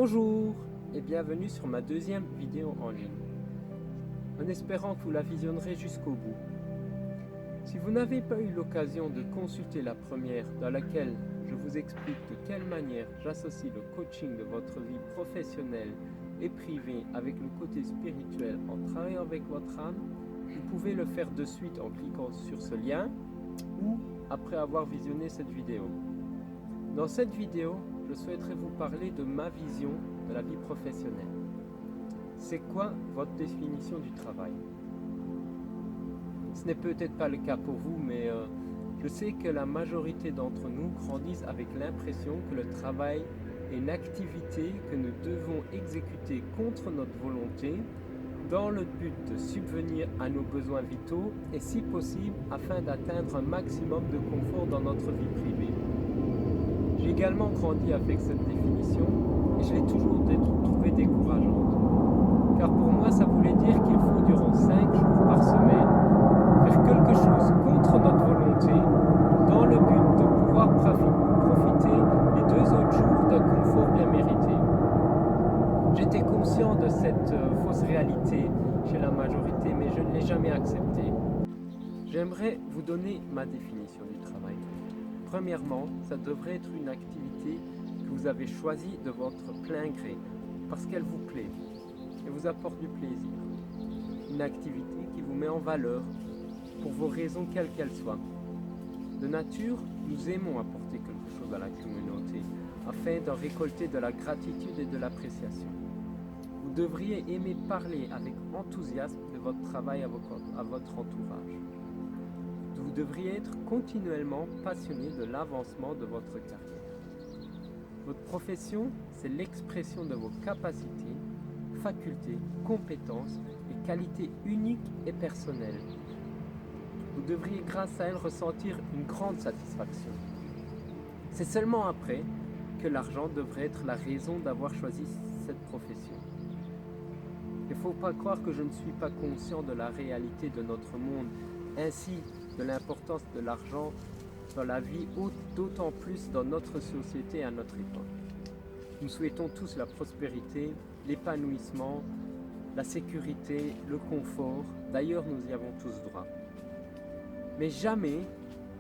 Bonjour et bienvenue sur ma deuxième vidéo en ligne, en espérant que vous la visionnerez jusqu'au bout. Si vous n'avez pas eu l'occasion de consulter la première dans laquelle je vous explique de quelle manière j'associe le coaching de votre vie professionnelle et privée avec le côté spirituel en travaillant avec votre âme, vous pouvez le faire de suite en cliquant sur ce lien ou après avoir visionné cette vidéo. Dans cette vidéo, je souhaiterais vous parler de ma vision de la vie professionnelle. C'est quoi votre définition du travail? Ce n'est peut-être pas le cas pour vous, mais je sais que la majorité d'entre nous grandissent avec l'impression que le travail est une activité que nous devons exécuter contre notre volonté dans le but de subvenir à nos besoins vitaux et si possible afin d'atteindre un maximum de confort dans notre vie privée. J'ai également grandi avec cette définition et je l'ai toujours trouvée décourageante. Car pour moi, ça voulait dire qu'il faut durant 5 jours par semaine faire quelque chose contre notre volonté dans le but de pouvoir profiter les 2 autres jours d'un confort bien mérité. J'étais conscient de cette fausse réalité chez la majorité, mais je ne l'ai jamais acceptée. J'aimerais vous donner ma définition du travail. Premièrement, ça devrait être une activité que vous avez choisie de votre plein gré, parce qu'elle vous plaît et vous apporte du plaisir. Une activité qui vous met en valeur pour vos raisons quelles qu'elles soient. De nature, nous aimons apporter quelque chose à la communauté, afin d'en récolter de la gratitude et de l'appréciation. Vous devriez aimer parler avec enthousiasme de votre travail à votre entourage. Vous devriez être continuellement passionné de l'avancement de votre carrière. Votre profession, c'est l'expression de vos capacités, facultés, compétences et qualités uniques et personnelles. Vous devriez grâce à elles ressentir une grande satisfaction. C'est seulement après que l'argent devrait être la raison d'avoir choisi cette profession. Il ne faut pas croire que je ne suis pas conscient de la réalité de notre monde, ainsi de l'importance de l'argent dans la vie, d'autant plus dans notre société à notre époque. Nous souhaitons tous la prospérité, l'épanouissement, la sécurité, le confort. D'ailleurs, nous y avons tous droit. Mais jamais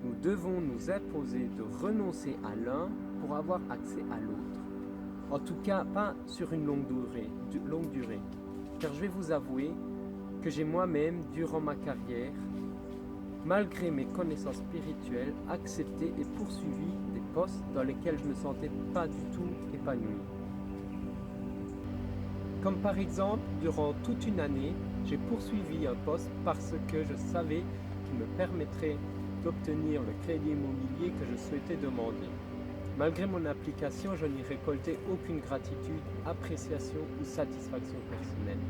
nous devons nous imposer de renoncer à l'un pour avoir accès à l'autre. En tout cas, pas sur une longue durée. Car je vais vous avouer que j'ai moi-même, durant ma carrière, malgré mes connaissances spirituelles, accepté et poursuivi des postes dans lesquels je ne me sentais pas du tout épanoui. Comme par exemple, durant toute une année, j'ai poursuivi un poste parce que je savais qu'il me permettrait d'obtenir le crédit immobilier que je souhaitais demander. Malgré mon application, je n'y récoltais aucune gratitude, appréciation ou satisfaction personnelle,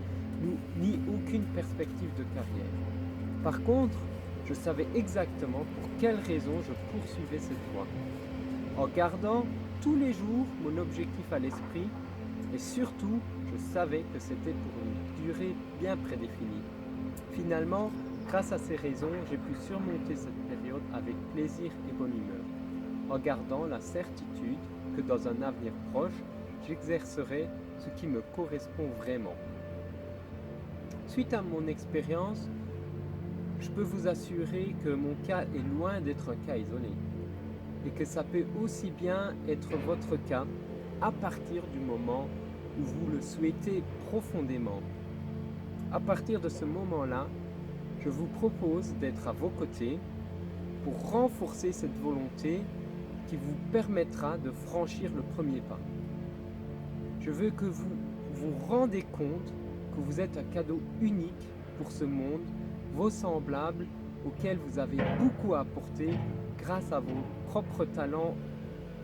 ni aucune perspective de carrière. Par contre, je savais exactement pour quelles raisons je poursuivais cette voie. En gardant tous les jours mon objectif à l'esprit et surtout, je savais que c'était pour une durée bien prédéfinie. Finalement, grâce à ces raisons, j'ai pu surmonter cette période avec plaisir et bonne humeur, en gardant la certitude que dans un avenir proche, j'exercerai ce qui me correspond vraiment. Suite à mon expérience, je peux vous assurer que mon cas est loin d'être un cas isolé et que ça peut aussi bien être votre cas à partir du moment où vous le souhaitez profondément. À partir de ce moment-là, je vous propose d'être à vos côtés pour renforcer cette volonté qui vous permettra de franchir le premier pas. Je veux que vous vous rendez compte que vous êtes un cadeau unique pour ce monde, vos semblables auxquels vous avez beaucoup à apporter grâce à vos propres talents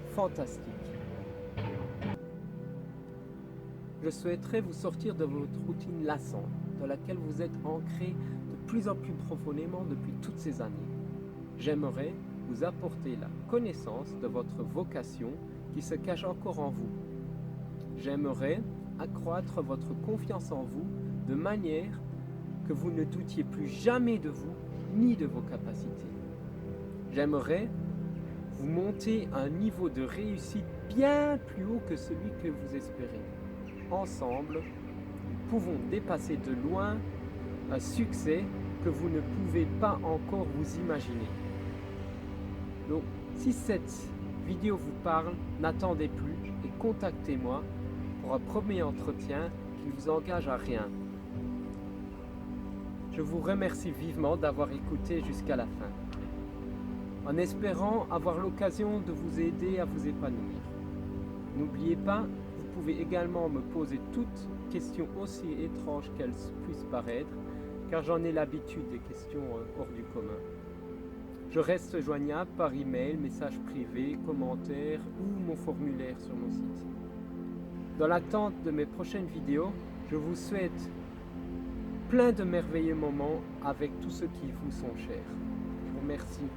fantastiques. Je souhaiterais vous sortir de votre routine lassante, dans laquelle vous êtes ancré de plus en plus profondément depuis toutes ces années. J'aimerais vous apporter la connaissance de votre vocation qui se cache encore en vous. J'aimerais accroître votre confiance en vous de manière que vous ne doutiez plus jamais de vous ni de vos capacités. J'aimerais vous monter à un niveau de réussite bien plus haut que celui que vous espérez. ensemble, nous pouvons dépasser de loin un succès que vous ne pouvez pas encore vous imaginer. Donc, si cette vidéo vous parle, n'attendez plus et contactez-moi pour un premier entretien qui ne vous engage à rien. Je vous remercie vivement d'avoir écouté jusqu'à la fin, en espérant avoir l'occasion de vous aider à vous épanouir. N'oubliez pas, vous pouvez également me poser toutes questions aussi étranges qu'elles puissent paraître, car j'en ai l'habitude des questions hors du commun. Je reste joignable par email, message privé, commentaires ou mon formulaire sur mon site. Dans l'attente de mes prochaines vidéos, je vous souhaite plein de merveilleux moments avec tous ceux qui vous sont chers. Je vous remercie.